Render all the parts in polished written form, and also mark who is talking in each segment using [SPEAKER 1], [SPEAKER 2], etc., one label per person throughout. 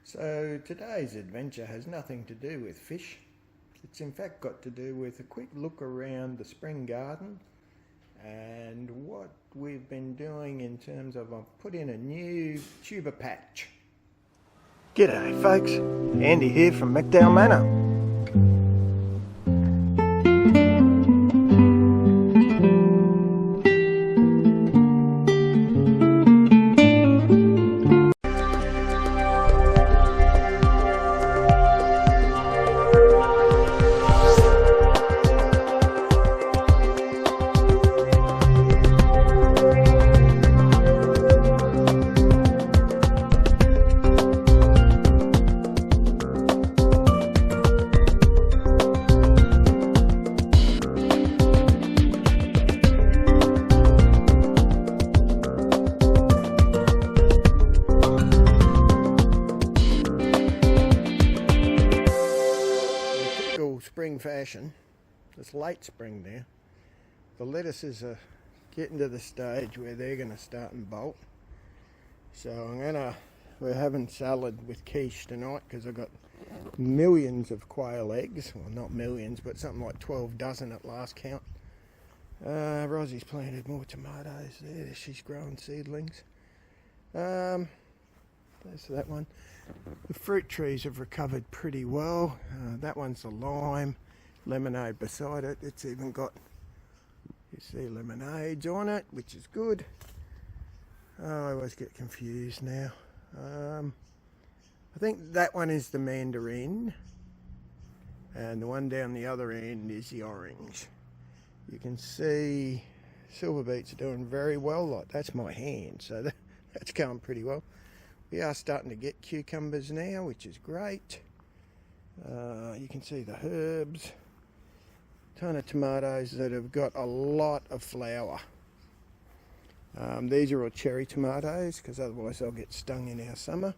[SPEAKER 1] So today's adventure has nothing to do with fish. It's in fact got to do with a quick look around the spring garden and what we've been doing in terms of I've put in a new tuber patch. G'day folks, Andy here from McDowell Manor. Spring fashion, it's late spring now. The lettuces are getting to the stage where they're going to start and bolt. So we're having salad with quiche tonight because I've got millions of quail eggs. Well, not millions, but something like 12 dozen at last count. Rosie's planted more tomatoes there. She's growing seedlings. There's that one. The fruit trees have recovered pretty well. That one's a lime, lemonade beside it. It's even got, you see, lemonades on it, which is good. I always get confused now. I think that one is the mandarin, and the one down the other end is the orange. You can see silver beets are doing very well. Like, that's my hand, so that's going pretty well. We are starting to get cucumbers now, which is great. You can see the herbs. Ton of tomatoes that have got a lot of flower. These are all cherry tomatoes, because otherwise they'll get stung in our summer.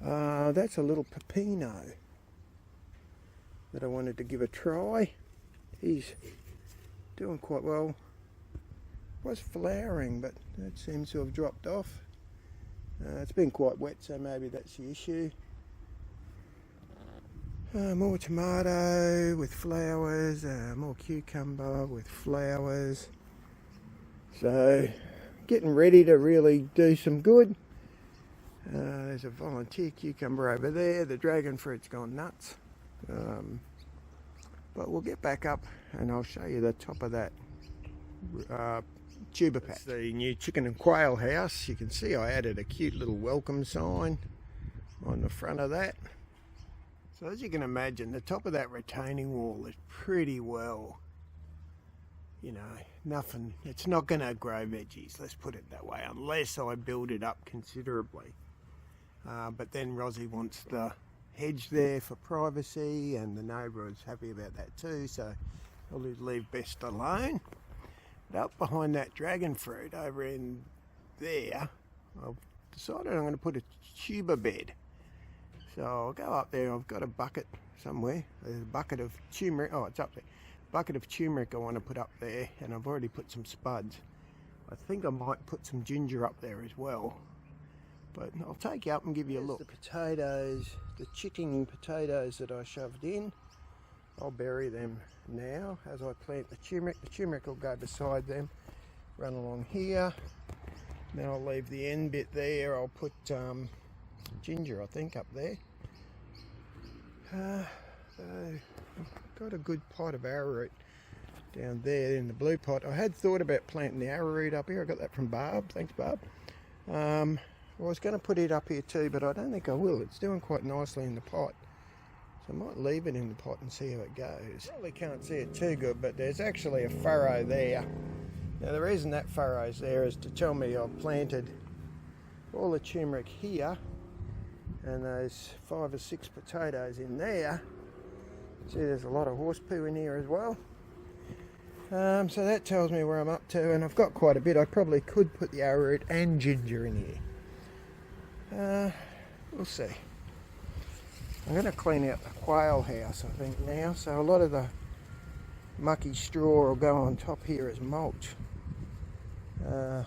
[SPEAKER 1] That's a little pepino that I wanted to give a try. He's doing quite well. Was flowering, but that seems to have dropped off. It's been quite wet, so maybe that's the issue. More tomato with flowers, more cucumber with flowers. So, getting ready to really do some good. There's a volunteer cucumber over there. The dragon fruit's gone nuts. But we'll get back up and I'll show you the top of that tuber patch. That's the new chicken and quail house. You can see I added a cute little welcome sign on the front of that. So as you can imagine, the top of that retaining wall is pretty well, you know, nothing, it's not going to grow veggies, let's put it that way, unless I build it up considerably. But then Rosie wants the hedge there for privacy, and the neighbour is happy about that too, so I'll leave best alone. Up behind that dragon fruit over in there, I've decided I'm going to put a tuber bed. So I'll go up there. I've got a bucket somewhere. There's a bucket of turmeric. Oh, it's up there. Bucket of turmeric I want to put up there, and I've already put some spuds. I think I might put some ginger up there as well. But I'll take you up and give you a look. The potatoes, the chicken potatoes that I shoved in. I'll bury them now as I plant the turmeric. The turmeric will go beside them, run along here. Then I'll leave the end bit there. I'll put ginger, I think, up there. So I've got a good pot of arrowroot down there in the blue pot. I had thought about planting the arrowroot up here. I got that from Barb. Thanks, Barb. I was going to put it up here too, but I don't think I will. It's doing quite nicely in the pot. So I might leave it in the pot and see how it goes. Probably can't see it too good, but there's actually a furrow there. Now the reason that furrow's there is to tell me I've planted all the turmeric here and those 5 or 6 potatoes in there. See, there's a lot of horse poo in here as well. So that tells me where I'm up to, and I've got quite a bit. I probably could put the arrowroot and ginger in here. We'll see. I'm going to clean out the quail house, I think, now. So a lot of the mucky straw will go on top here as mulch.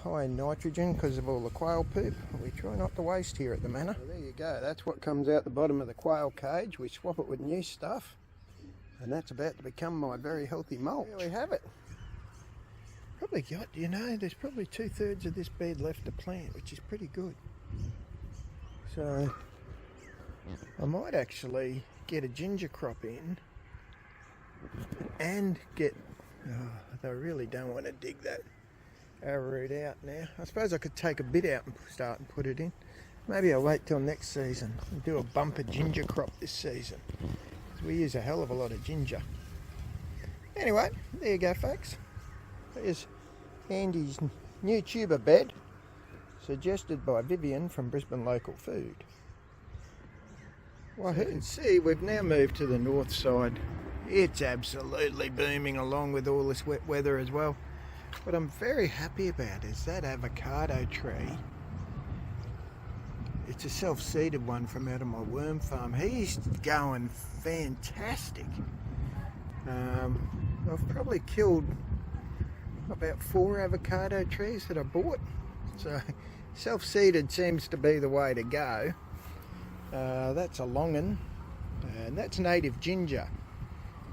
[SPEAKER 1] High in nitrogen because of all the quail poop. We try not to waste here at the manor. Well, there you go, that's what comes out the bottom of the quail cage. We swap it with new stuff, and that's about to become my very healthy mulch. There we have it. Probably got, you know, there's probably 2/3 of this bed left to plant, which is pretty good. So I might actually get a ginger crop in and get, I really don't want to dig that arrowroot out now. I suppose I could take a bit out and start and put it in. Maybe I'll wait till next season and do a bumper ginger crop this season. We use a hell of a lot of ginger. Anyway, there you go folks. There's Andy's new tuber bed, suggested by Vivian from Brisbane Local Food. Well, you can see we've now moved to the north side. It's absolutely booming along with all this wet weather as well. What I'm very happy about is that avocado tree. It's a self-seeded one from out of my worm farm. He's going fantastic. I've probably killed about 4 avocado trees that I bought. So self-seeded seems to be the way to go. That's a long one, and that's native ginger.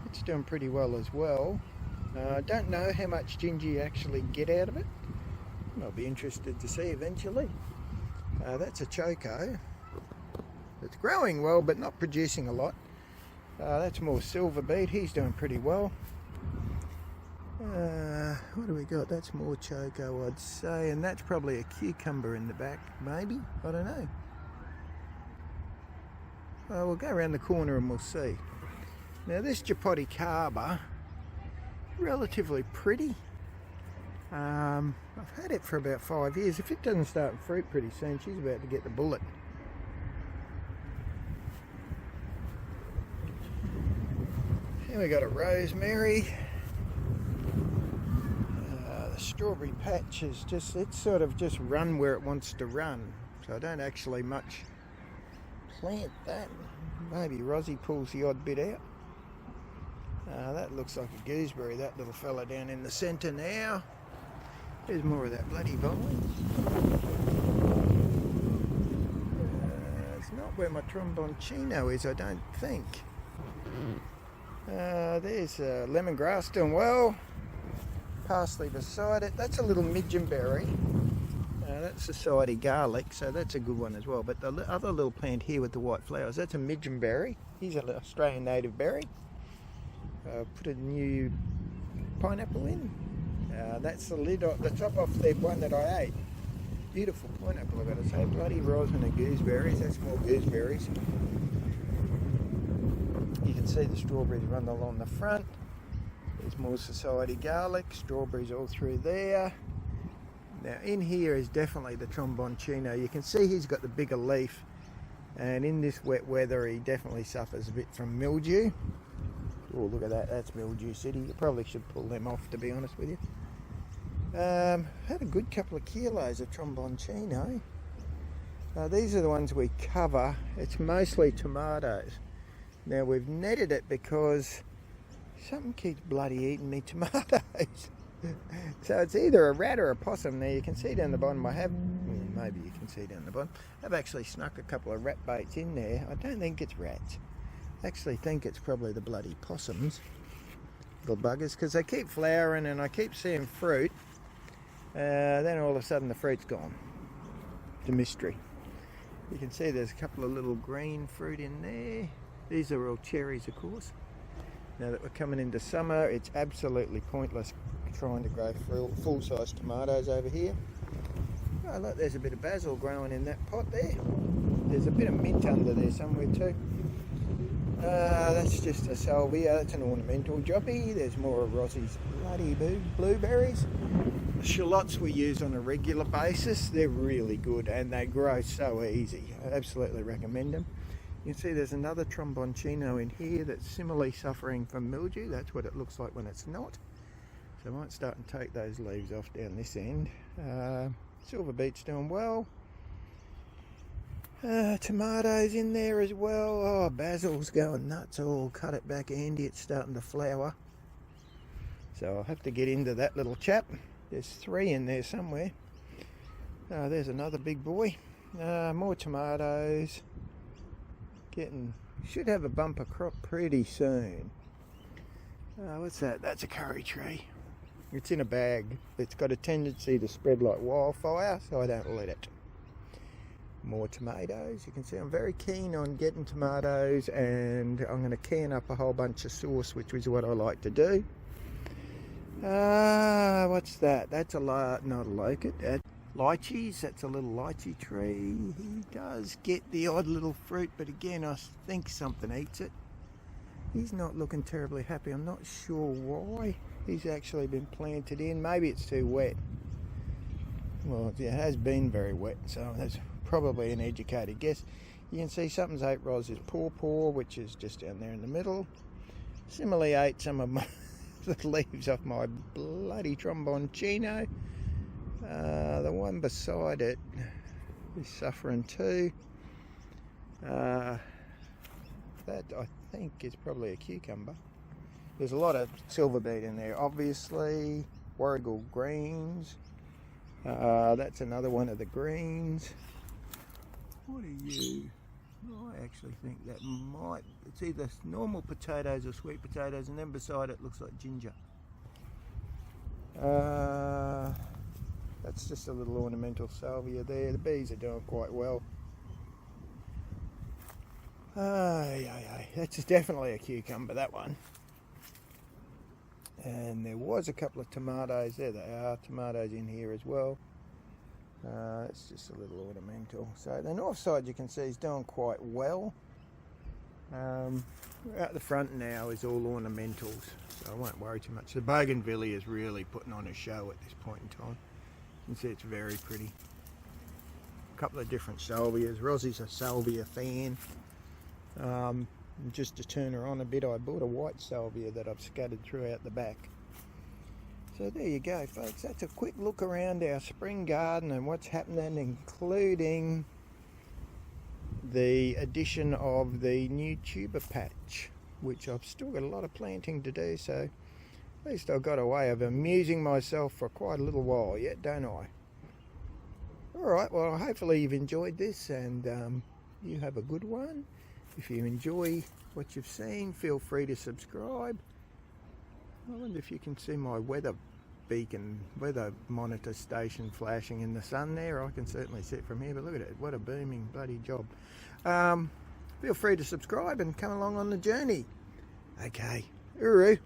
[SPEAKER 1] It's doing pretty well as well. I don't know how much ginger you actually get out of it. I'll be interested to see eventually. That's a choco. It's growing well but not producing a lot. That's more silver beet. He's doing pretty well. What do we got? That's more choco, I'd say, and that's probably a cucumber in the back, maybe. I don't know. We'll go around the corner and we'll see. Now this Japoticaba, relatively pretty. I've had it for about 5 years. If it doesn't start fruit pretty soon, she's about to get the bullet. Then we got a rosemary. The strawberry patch is just, it's sort of just run where it wants to run. So I don't actually much plant that. Maybe Rosie pulls the odd bit out. That looks like a gooseberry, that little fella down in the centre now. There's more of that bloody vine. It's not where my tromboncino is, I don't think. There's lemongrass doing well. Parsley beside it. That's a little midgeonberry. That's society garlic, so that's a good one as well. But the other little plant here with the white flowers, that's a midgeonberry. He's an Australian native berry. Put a new pineapple in. That's the lid, the top off the one that I ate. Beautiful pineapple, I've got to say. Bloody rosin of gooseberries. That's more gooseberries. You can see the strawberries run along the front. There's more society garlic, strawberries all through there. Now in here is definitely the tromboncino. You can see he's got the bigger leaf, and in this wet weather he definitely suffers a bit from mildew. Oh, look at that, that's mildew city. You probably should pull them off, to be honest with you. Had a good couple of kilos of tromboncino. These are the ones we cover. It's mostly tomatoes. Now we've netted it because something keeps bloody eating me tomatoes. So it's either a rat or a possum. Now you can see down the bottom, maybe you can see down the bottom, I've actually snuck a couple of rat baits in there. I don't think it's rats. I actually think it's probably the bloody possums, little buggers, because they keep flowering and I keep seeing fruit. Then all of a sudden the fruit's gone. It's a mystery. You can see there's a couple of little green fruit in there. These are all cherries, of course. Now that we're coming into summer, it's absolutely pointless trying to grow full-size tomatoes over here. Oh look, there's a bit of basil growing in that pot there. There's a bit of mint under there somewhere too. That's just a salvia, that's an ornamental joppy. There's more of Rosie's bloody blueberries. The shallots we use on a regular basis, they're really good and they grow so easy. I absolutely recommend them. You can see there's another tromboncino in here that's similarly suffering from mildew. That's what it looks like when it's not. So I might start and take those leaves off down this end. Silver beet's doing well. Tomatoes in there as well. Oh, basil's going nuts. Oh, cut it back, Andy. It's starting to flower. So I'll have to get into that little chap. There's 3 in there somewhere. There's another big boy. More tomatoes. Should have a bumper crop pretty soon. What's that? That's a curry tree. It's in a bag. It's got a tendency to spread like wildfire, so I don't let it. More tomatoes. You can see I'm very keen on getting tomatoes, and I'm going to can up a whole bunch of sauce, which is what I like to do. What's that? That's not a locust. Lychees. That's a little lychee tree. He does get the odd little fruit, but again, I think something eats it. He's not looking terribly happy. I'm not sure why. He's actually been planted in. Maybe it's too wet. Well, it has been very wet, so that's probably an educated guess. You can see something's ate Roz's pawpaw, which is just down there in the middle. Similarly ate some of the leaves off my bloody tromboncino. The one beside it is suffering too. That I think is probably a cucumber. There's a lot of silver beet in there, obviously. Warrigal greens. That's another one of the greens. What are you? I actually think that it's either normal potatoes or sweet potatoes, and then beside it looks like ginger. That's just a little ornamental salvia there. The bees are doing quite well. That's definitely a cucumber, that one. And there was a couple of tomatoes. There they are, tomatoes in here as well. It's just a little ornamental. So the north side, you can see, is doing quite well. Out the front now is all ornamentals, so I won't worry too much. The bougainvillea is really putting on a show at this point in time. You can see it's very pretty. A couple of different salvias. Rosy's a salvia fan. Just to turn her on a bit, I bought a white salvia that I've scattered throughout the back. So there you go, folks. That's a quick look around our spring garden and what's happening, including the addition of the new tuber patch, which I've still got a lot of planting to do, so at least I've got a way of amusing myself for quite a little while yet, don't I? Alright, well, hopefully you've enjoyed this, and you have a good one. If you enjoy what you've seen, feel free to subscribe. I wonder if you can see my weather beacon, weather monitor station flashing in the sun there. I can certainly see it from here, but look at it. What a booming bloody job. Feel free to subscribe and come along on the journey. Okay, uru.